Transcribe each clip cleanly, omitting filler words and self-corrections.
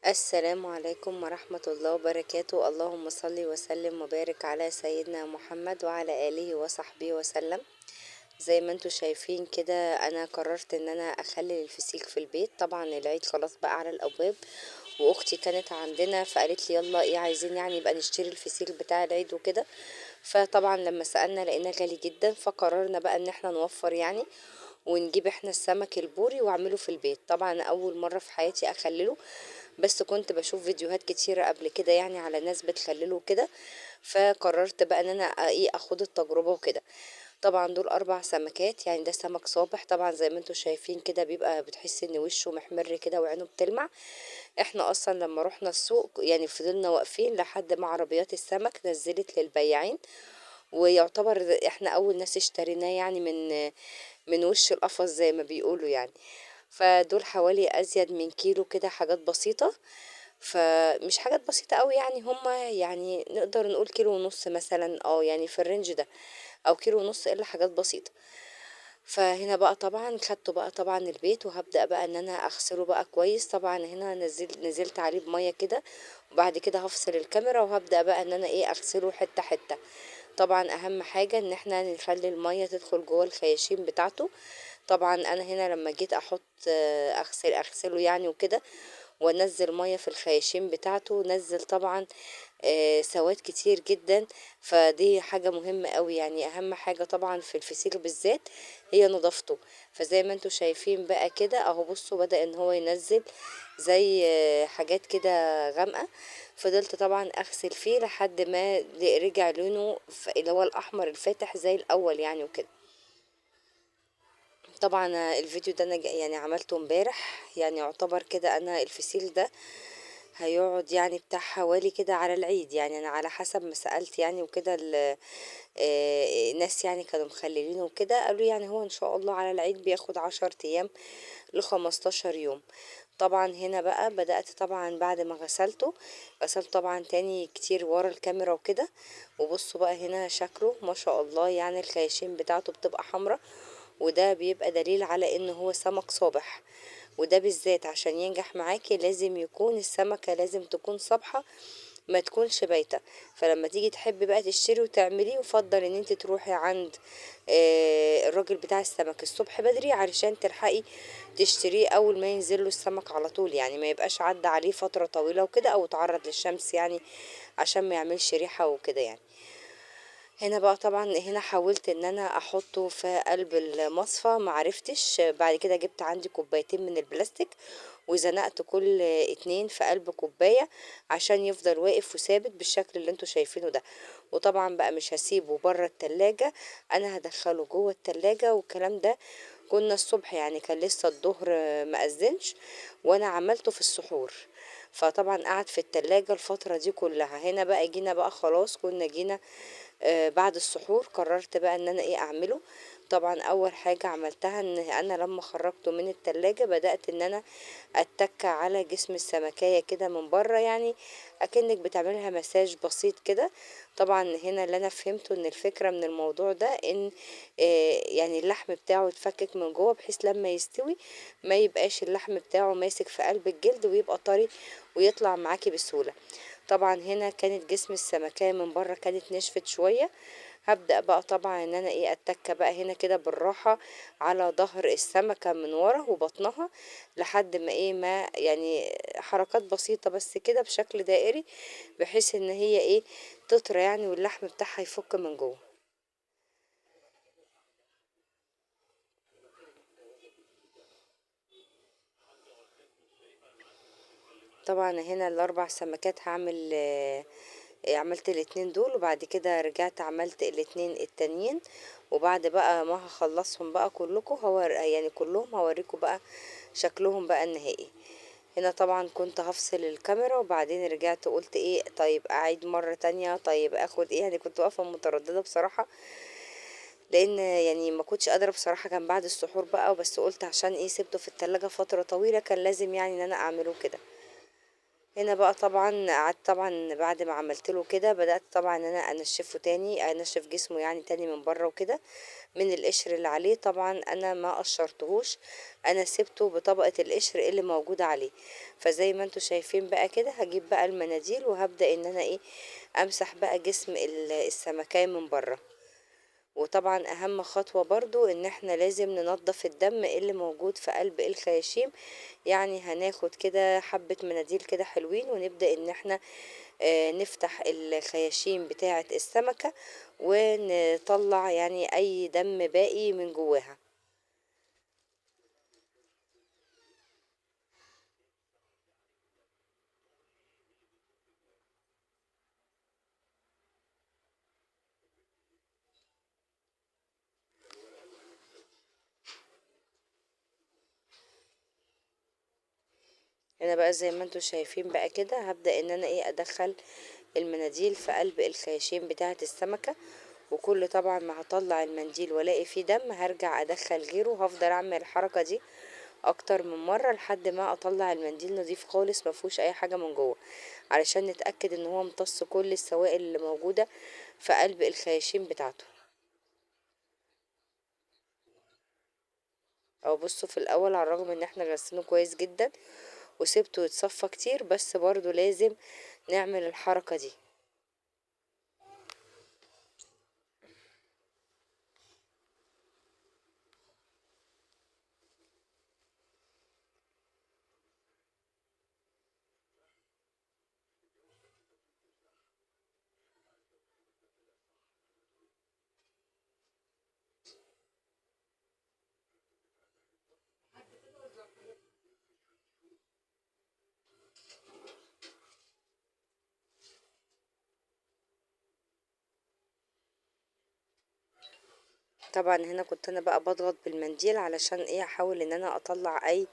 السلام عليكم ورحمة الله وبركاته. اللهم صل وسلم وبارك على سيدنا محمد وعلى آله وصحبه وسلم. زي ما انتوا شايفين كده، انا قررت ان انا اخلي الفسيخ في البيت. طبعا العيد خلاص بقى على الابواب، واختي كانت عندنا فقالت لي يلا ايه عايزين يعني يبقى نشتري الفسيخ بتاع العيد وكده. فطبعا لما سألنا لقينا غالي جدا، فقررنا بقى ان احنا نوفر يعني ونجيب احنا السمك البوري واعمله في البيت. طبعا اول مرة في حياتي اخلله، بس كنت بشوف فيديوهات كتيرة قبل كده يعني على ناس بتخلله كده. فقررت بقى ان انا ايه اخد التجربة وكده. طبعا دول 4 سمكات، يعني ده سمك صابح طبعا زي ما انتوا شايفين كده، بيبقى بتحس ان وشه محمر كده وعينه بتلمع. احنا اصلا لما رحنا السوق يعني فضلنا واقفين لحد ما عربيات السمك نزلت للبياعين، ويعتبر احنا اول ناس اشتريناه يعني من وش القفص زي ما بيقولوا يعني. فدول حوالي ازيد من كيلو كده، حاجات بسيطة. فمش حاجات بسيطة قوي يعني، هما يعني نقدر نقول كيلو ونص مثلا، يعني في الرينج ده، او كيلو ونص الا حاجات بسيطة. فهنا بقى طبعا خدته بقى طبعا البيت، وهبدأ بقى ان انا اغسله بقى كويس. طبعا هنا نزلت عليه بمية كده، وبعد كده هفصل الكاميرا وهبدأ بقى ان انا ايه اغسله حتة حتة. طبعا اهم حاجة ان احنا نخلي المية تدخل جوه الخياشيم بتاعته. طبعا انا هنا لما جيت احط اغسله يعني وكده، وانزل ميه في الخياشيم بتاعته، نزل طبعا سواد كتير جدا. فدي حاجة مهمة قوي يعني، اهم حاجة طبعا في الفسيخ بالذات هي نظافته. فزي ما انتوا شايفين بقى كده اهو، بصوا بدأ ان هو ينزل زي حاجات كده غامقة. فضلت طبعا اغسل فيه لحد ما رجع لونه اللي هو الاحمر الفاتح زي الاول يعني وكده. طبعا الفيديو ده انا يعني عملته امبارح، يعني يعتبر كده انا الفسيخ ده هيقعد يعني بتاع حوالي كده على العيد. يعني انا على حسب ما سألت يعني وكده الناس يعني كانوا مخللينه وكده، قالوا يعني هو ان شاء الله على العيد بياخد 10 ايام ل15 يوم. طبعا هنا بقى بدأت طبعا بعد ما غسلت طبعا تاني كتير ورا الكاميرا وكده. وبصوا بقى هنا شكله ما شاء الله، يعني الخياشيم بتاعته بتبقى حمراء، وده بيبقى دليل على ان هو سمك صابح. وده بالذات عشان ينجح معاكي لازم يكون السمكة لازم تكون صابحة، ما تكونش بايتة. فلما تيجي تحبي بقى تشتري وتعمليه، يفضل ان انت تروحي عند الراجل بتاع السمك الصبح بدري علشان تلحقي تشتريه اول ما ينزل له السمك على طول، يعني ما يبقاش عدى عليه فترة طويلة وكده او تعرض للشمس يعني، عشان ما يعملش ريحة وكده يعني. هنا بقى طبعا هنا حاولت ان انا احطه في قلب المصفى، معرفتش. بعد كده جبت عندي كوبايتين من البلاستيك، وزنقت كل اتنين في قلب كوباية عشان يفضل واقف وثابت بالشكل اللي انتوا شايفينه ده. وطبعا بقى مش هسيبه بره التلاجة، انا هدخله جوه التلاجة. والكلام ده كنا الصبح يعني، كان لسه الظهر مأذنش، وانا عملته في السحور. فطبعا قعد في التلاجة الفترة دي كلها. هنا بقى جينا بقى خلاص، كنا جينا بعد السحور، قررت بقى ان انا ايه اعمله. طبعا اول حاجة عملتها ان انا لما خرجته من التلاجة بدأت ان انا اتك على جسم السمكية كده من بره، يعني اكنك بتعملها مساج بسيط كده. طبعا هنا اللي انا فهمته ان الفكرة من الموضوع ده ان يعني اللحم بتاعه يتفكك من جوه، بحيث لما يستوي ما يبقاش اللحم بتاعه ماسك في قلب الجلد ويبقى طري ويطلع معاكي بسهولة. طبعا هنا كانت جسم السمكية من بره كانت نشفت شوية. هبدأ بقى طبعا ان انا ايه اتك بقى هنا كده بالراحة على ظهر السمكة من ورا وبطنها، لحد ما ايه ما يعني حركات بسيطة بس كده بشكل دائري، بحيث ان هي ايه تطرى يعني واللحم بتاعها يفك من جوه. طبعا هنا ال4 سمكات هعمل عملت الاتنين دول، وبعد كده رجعت عملت الاتنين التانيين. وبعد بقى ما هخلصهم بقى كلكم يعني كلهم هوريكم بقى شكلهم بقى النهائي. هنا طبعا كنت هفصل الكاميرا، وبعدين رجعت قلت ايه طيب اعيد مرة تانية، طيب اخد ايه، يعني كنت واقفة مترددة بصراحة، لان يعني ما كنتش قادرة بصراحة، كان بعد السحور بقى. وبس قلت عشان ايه سبته في التلاجة فترة طويلة، كان لازم يعني ان انا اعمله كده. هنا بقى طبعا قعدت طبعا بعد ما عملت له كده بدأت طبعا ان انا انشفه تاني، انشف جسمه يعني تاني من بره وكده من القشر اللي عليه. طبعا انا ما قشرتهوش، انا سبته بطبقة القشر اللي موجودة عليه. فزي ما انتوا شايفين بقى كده هجيب بقى المناديل وهبدأ ان انا ايه امسح بقى جسم السمكية من بره. وطبعا اهم خطوة برضو ان احنا لازم ننظف الدم اللي موجود في قلب الخياشيم. يعني هناخد كده حبة مناديل كده حلوين ونبدأ ان احنا نفتح الخياشيم بتاعة السمكة ونطلع يعني اي دم باقي من جواها. هنا بقى زي ما انتوا شايفين بقى كده هبدأ ان انا ايه ادخل المناديل في قلب الخياشيم بتاعة السمكة. وكل طبعا ما هطلع المنديل والاقي فيه دم هرجع ادخل غيره، وهفضل اعمل الحركة دي اكتر من مرة لحد ما اطلع المنديل نظيف خالص مفهوش اي حاجة من جوه، علشان نتأكد ان هو امتص كل السوائل اللي موجودة في قلب الخياشيم بتاعته. او بصوا في الاول على الرغم ان احنا غسلينه كويس جدا وسبته يتصفى كتير بس برضو لازم نعمل الحركة دي. طبعا هنا كنت انا بقى بضغط بالمنديل علشان ايه احاول ان انا اطلع اي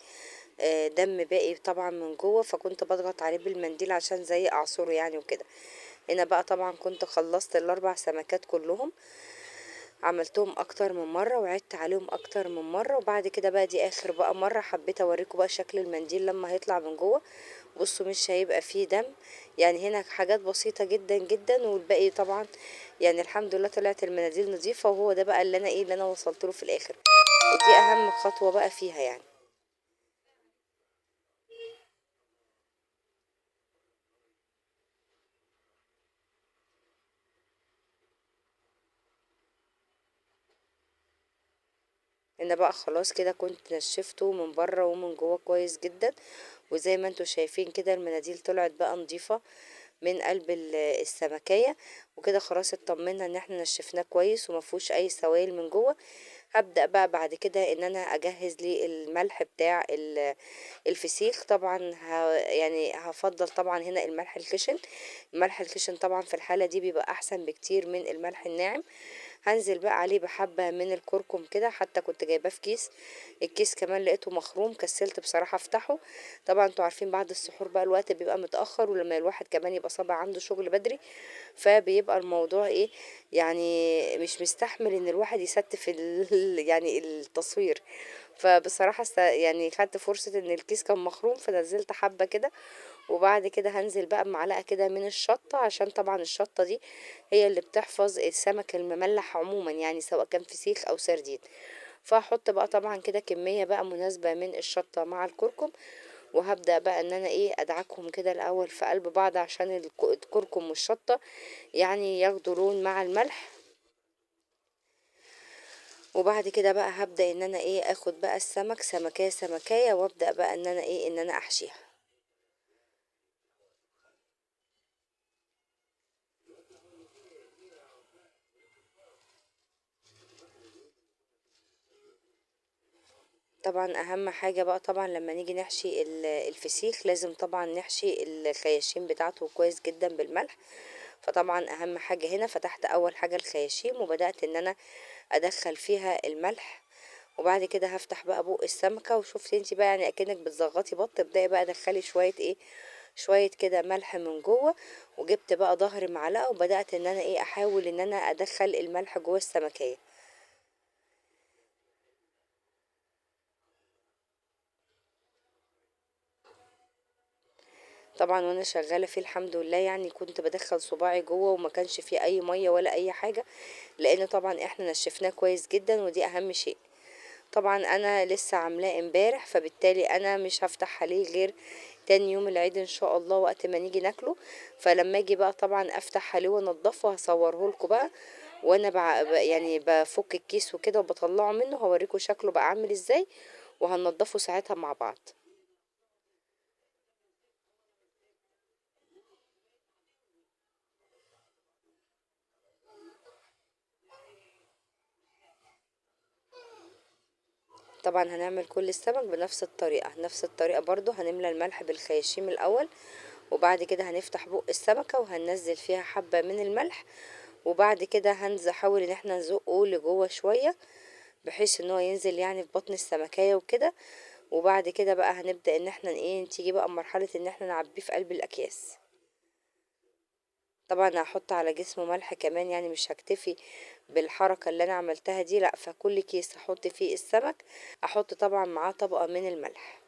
دم باقي طبعا من جوه، فكنت بضغط عليه بالمنديل عشان زي اعصره يعني وكده. هنا بقى طبعا كنت خلصت الاربع سمكات كلهم، عملتهم اكتر من مرة وعدت عليهم اكتر من مرة. وبعد كده بقى دي اخر بقى مرة حبيت اوريكم بقى شكل المنديل لما هيطلع من جوه. بصوا مش هيبقى فيه دم، يعني هنا حاجات بسيطة جدا جدا والباقي طبعا يعني الحمد لله طلعت المناديل نظيفة. وهو ده بقى اللي انا ايه اللي انا وصلت له في الاخر، ودي اهم خطوة بقى فيها يعني. ان بقى خلاص كده كنت نشفته من بره ومن جوه كويس جدا. وزي ما انتوا شايفين كده المناديل طلعت بقى نظيفة من قلب السمكية. وكده خلاص اطمنا ان احنا نشفناه كويس ومفهوش اي سوائل من جوه. هبدأ بقى بعد كده ان انا اجهز لي الملح بتاع الفسيخ. طبعا يعني هفضل طبعا هنا الملح الخشن. الملح الخشن طبعا في الحالة دي بيبقى احسن بكتير من الملح الناعم. هنزل بقى عليه بحبة من الكركم كده، حتى كنت جايباه في كيس، الكيس كمان لقيته مخروم كسلت بصراحة افتحه. طبعا انتوا عارفين بعد السحور بقى الوقت بيبقى متأخر، ولما الواحد كمان يبقى صابع عنده شغل بدري فبيبقى الموضوع ايه يعني مش مستحمل ان الواحد يستف يعني التصوير. فبصراحة يعني خدت فرصة ان الكيس كان مخروم فنزلت حبة كده. وبعد كده هنزل بقى بمعلقة كده من الشطة، عشان طبعا الشطة دي هي اللي بتحفظ السمك المملح عموما يعني سواء كان فسيخ او سردين. فهحط بقى طبعا كده كمية بقى مناسبة من الشطة مع الكركم. وهبدأ بقى ان انا ايه ادعكهم كده الاول في قلب بعض عشان الكركم والشطة يعني ياخدوا لون مع الملح. وبعد كده بقى هبدأ ان انا ايه اخد بقى السمك سمكية سمكية وابدأ بقى ان انا ايه ان انا احشيها. طبعا اهم حاجة بقى طبعا لما نيجي نحشي الفسيخ لازم طبعا نحشي الخياشيم بتاعته كويس جدا بالملح. فطبعا اهم حاجة هنا فتحت اول حاجة الخياشيم وبدأت ان انا ادخل فيها الملح. وبعد كده هفتح بقى بق السمكة وشوفتي انتي بقى يعني اكنك بتزغطي بط، ابدأي بقى دخلي شوية ايه شوية كده ملح من جوه. وجبت بقى ظهر معلقة وبدأت ان انا ايه احاول ان انا ادخل الملح جوه السمكية. طبعا وانا شغاله فيه الحمد لله يعني كنت بدخل صباعي جوه وما كانش فيه اي ميه ولا اي حاجه، لان طبعا احنا نشفناه كويس جدا ودي اهم شيء. طبعا انا لسه عاملاه امبارح، فبالتالي انا مش هفتح عليه غير تاني يوم العيد ان شاء الله وقت ما نيجي ناكله. فلما اجي بقى طبعا افتح عليه وانضفه هصوره لكم بقى، وانا يعني بفك الكيس وكده وبطلعه منه هوريكم شكله بقى عامل ازاي، وهنضفه ساعتها مع بعض. طبعا هنعمل كل السمك بنفس الطريقة، نفس الطريقة برضو هنملى الملح بالخياشيم الأول، وبعد كده هنفتح بق السمكة وهننزل فيها حبة من الملح، وبعد كده هنحاول ان احنا نزقه لجوه شوية بحيث ان هو ينزل يعني في بطن السمكية وكده. وبعد كده بقى هنبدأ ان احنا ايه تيجي بقى مرحلة ان احنا نعبيه في قلب الأكياس. طبعا هحط على جسمه ملح كمان، يعني مش هكتفي بالحركة اللي انا عملتها دي، لا فكل كيس هحط فيه السمك احط طبعا معاه طبقة من الملح.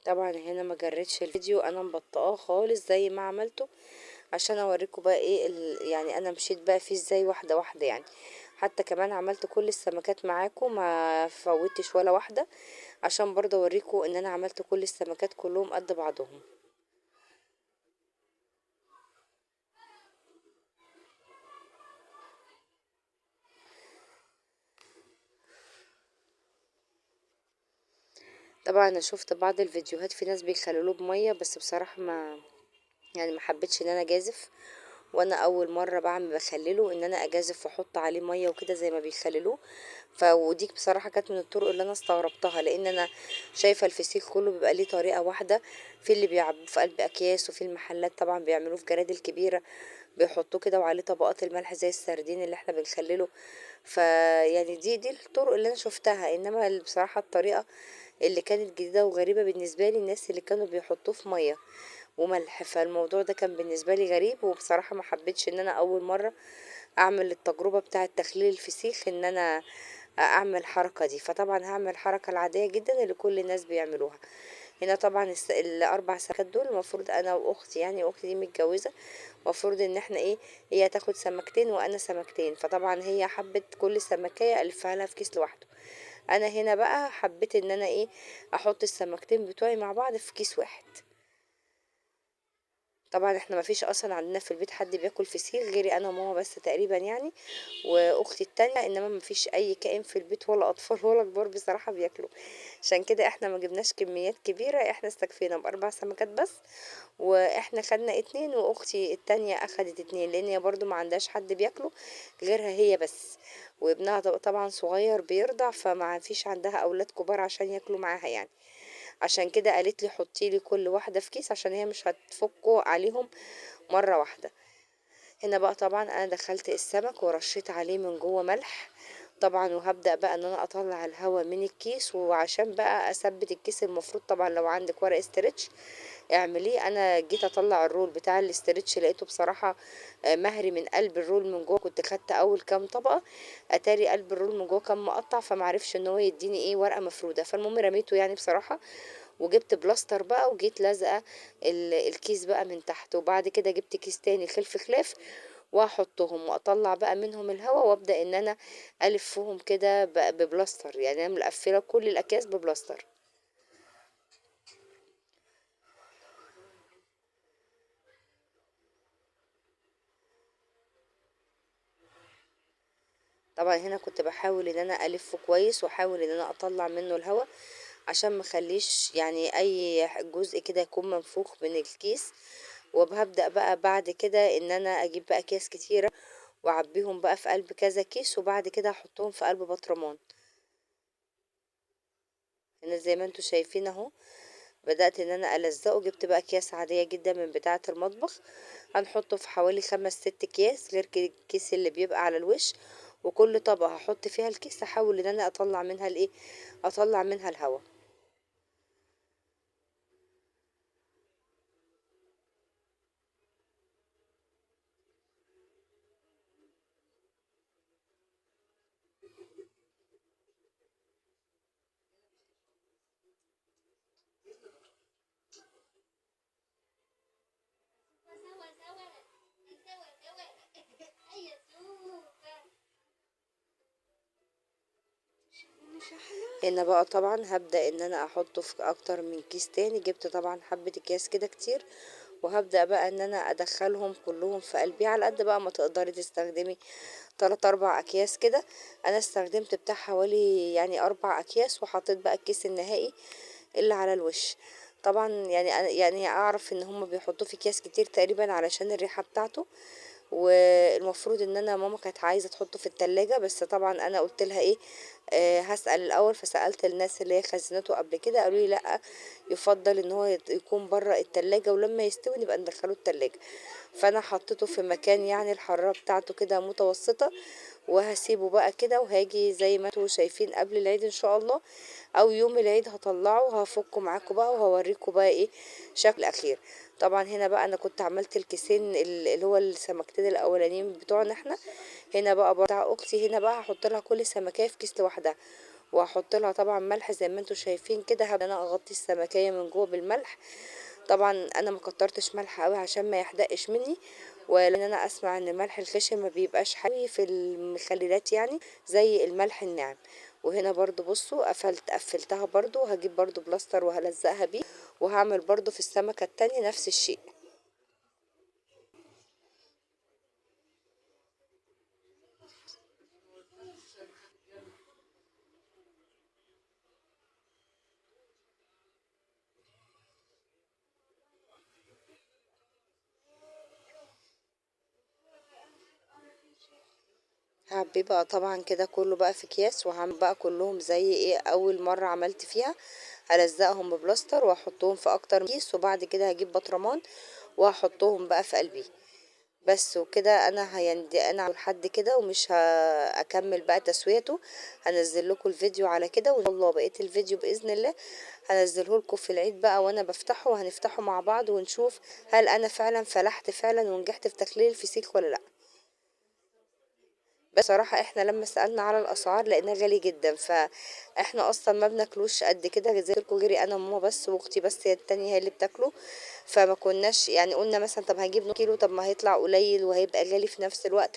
طبعا هنا ما جريتش الفيديو، انا مبطئاه خالص زي ما عملته عشان اوريكم بقى ايه يعني انا مشيت بقى فيه ازاي واحده واحده يعني. حتى كمان عملت كل السمكات معاكم ما فوتش ولا واحده، عشان برضه اوريكم ان انا عملت كل السمكات كلهم قد بعضهم. طبعا انا شفت بعض الفيديوهات في ناس بيخللوه بميه، بس بصراحه ما حبيتش ان انا اجازف، وانا اول مره بعمل بخلله ان انا اجازف واحط عليه ميه وكده زي ما بيخللوه. ودي بصراحه كانت من الطرق اللي انا استغربتها، لان انا شايفه الفسيخ كله بيبقى ليه طريقه واحده، في اللي بيعبوه في قلب اكياس، وفي المحلات طبعا بيعملوه في جرادل كبيره بيحطوه كده وعليه طبقات الملح زي السردين اللي احنا بنخلله. يعني دي الطرق اللي انا شفتها، انما بصراحه الطريقه اللي كانت جديده وغريبه بالنسبه لي الناس اللي كانوا بيحطوه في ميه وملح، فالموضوع ده كان بالنسبة لي غريب، وبصراحة ما حبيتش ان انا اول مرة اعمل التجربة بتاعة تخليل الفسيخ ان انا اعمل الحركة دي. فطبعا هعمل الحركة العادية جدا اللي كل الناس بيعملوها. هنا طبعا الاربع سمكات دول المفروض انا واختي، يعني اختي دي متجوزة، المفروض ان احنا ايه هي تاخد سمكتين وانا سمكتين، فطبعا هي حبت كل سمكية الفها لها في كيس لوحده. انا هنا بقى حبيت ان انا ايه احط السمكتين بتوعي مع بعض في كيس واحد. طبعا احنا ما فيش اصلا عندنا في البيت حد بياكل فسيخ غيري انا وماما بس تقريبا يعني، واختي التانية، انما ما فيش اي كائن في البيت ولا اطفال ولا كبار بصراحة بياكلوا. عشان كده احنا ما جبناش كميات كبيرة، احنا استكفينا باربع سمكات بس، واحنا خدنا اتنين واختي التانية اخدت اتنين، لان هي برضو ما عندهاش حد بياكله غيرها هي بس، وابنها طبعا صغير بيرضع، فما فيش عندها اولاد كبار عشان ياكلوا معاها يعني. عشان كده قالت لي حطي لي كل واحدة في كيس عشان هي مش هتفكوا عليهم مرة واحدة. هنا بقى طبعا انا دخلت السمك ورشيت عليه من جوه ملح طبعا، وهبدأ بقى ان انا اطلع الهواء من الكيس، وعشان بقى اثبت الكيس المفروض طبعا لو عندك ورق استرتش اعمليه. انا جيت اطلع الرول بتاع الاسترتش لقيته بصراحة مهري من قلب الرول من جوه، كنت خدت اول كام طبقة اتاري قلب الرول من جوه كان مقطع، فمعرفش ان هو يديني ايه ورقة مفرودة، فالمهم رميته يعني بصراحة، وجبت بلاستر بقى وجيت لازقه الكيس بقى من تحت، وبعد كده جبت كيس تاني خلف خلاف واحطهم واطلع بقى منهم الهواء، وابدا ان انا الفهم كده ببلاستر، يعني انا مقفله كل الاكياس ببلاستر. طبعا هنا كنت بحاول ان انا الفه كويس واحاول ان انا اطلع منه الهواء عشان ما اخليش يعني اي جزء كده يكون منفوخ من الكيس. وهبدأ بقى بعد كده ان انا اجيب بقى اكياس كتيرة واعبيهم بقى في قلب كذا كيس، وبعد كده احطهم في قلب بطرمان. هنا زي ما انتوا شايفين اهو بدأت ان انا الزقه. جبت بقى اكياس عادية جدا من بتاعة المطبخ، هنحطه في حوالي 5 6 اكياس غير الكيس اللي بيبقى على الوش. وكل طبقة هحط فيها الكيس احاول ان انا اطلع منها الايه، اطلع منها الهواء. هنا بقى طبعا هبدأ ان انا احطه في اكتر من كيس تاني. جبت طبعا حبة اكياس كده كتير، وهبدأ بقى ان انا ادخلهم كلهم في قلبي على قد بقى ما تقدري تستخدمي 3 4 اكياس كده. انا استخدمت بتاع حوالي يعني 4 اكياس، وحطيت بقى الكيس النهائي اللي على الوش. طبعا يعني يعني اعرف ان هم بيحطوه في اكياس كتير تقريبا علشان الريحة بتاعته. والمفروض ان انا ماما كانت عايزه تحطه في التلاجة، بس طبعا انا قلت لها ايه، هسأل الاول. فسألت الناس اللي هي خزنته قبل كده قالوا لي لا، يفضل ان هو يكون بره التلاجة، ولما يستوي نبقى ندخله التلاجة. فانا حطيته في مكان يعني الحرارة بتاعته كده متوسطة، وهسيبه بقى كده. وهاجي زي ما انتوا شايفين قبل العيد ان شاء الله او يوم العيد هطلعه وهفكه معاكم بقى وهوريكم بقى ايه شكل اخير. طبعا هنا بقى انا كنت عملت الكيسين اللي هو السمكتين الاولانيين بتوعنا احنا. هنا بقى بتاع اختي، هنا بقى هحط لها كل سمكية في كيس لوحدها، وهحط لها طبعا ملح زي ما انتوا شايفين كده. هبدأ انا اغطي السمكية من جوه بالملح. طبعا انا ما كترتش ملح قوي عشان ما يحدقش مني، ولان انا اسمع ان الملح الخشن ما بيبقاش حلو في المخللات يعني زي الملح الناعم. وهنا برضو بصوا قفلتها برضو. هجيب برضو بلاستر وهلزقها بيه، وهعمل برضو في السمكة التانية نفس الشيء. هعبيه بقى طبعا كده كله بقى في اكياس، وهعمل بقى كلهم زي ايه اول مرة عملت فيها. هلزقهم ببلاستر واحطهم في اكتر من كيس، وبعد كده هجيب بطرمان وهحطهم بقى في قلبي. بس وكده انا يعني انا لحد كده ومش هكمل بقى تسويته. هنزل لكم الفيديو على كده، وان شاء الله بقيت الفيديو باذن الله هنزله لكم في العيد بقى وانا بفتحه، وهنفتحه مع بعض ونشوف هل انا فعلا فلحت فعلا ونجحت في تخليل الفسيخ ولا لا. بصراحة احنا لما سألنا على الأسعار لقيناه غالي جدا، فاحنا أصلا ما بناكلوش قد كده زي لكم، غيري أنا وماما بس وأختي بس، هي التانية هي اللي بتاكله. فما كناش يعني قلنا مثلا طب هنجيب نص كيلو، طب ما هيطلع قليل وهيبقى غالي في نفس الوقت.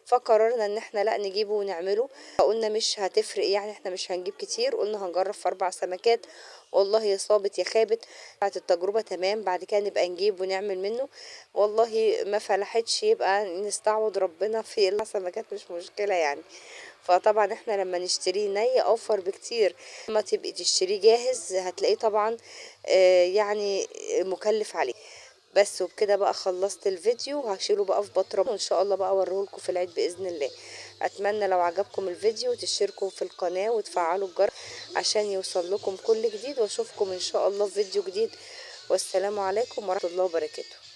فقررنا ان احنا لا نجيبه ونعمله. فقلنا مش هتفرق يعني، احنا مش هنجيب كتير، قلنا هنجرب في 4 سمكات. والله يا صابت يا خابت. بعد التجربة تمام، بعد كده نبقى نجيب ونعمل منه. والله ما فلحتش يبقى نستعوض ربنا في السمكات، مش مشكلة يعني. فطبعا احنا لما نشتريه ني اوفر بكتير. لما تبقي تشتريه جاهز هتلاقيه طبعا يعني مكلف عليه. بس وبكده بقى خلصت الفيديو، وهشيله بقى في بطرمان، وان شاء الله بقى اوريهولكم في العيد باذن الله. اتمنى لو عجبكم الفيديو تشتركوا في القناة وتفعلوا الجرس عشان يوصل لكم كل جديد، واشوفكم ان شاء الله في فيديو جديد. والسلام عليكم ورحمة الله وبركاته.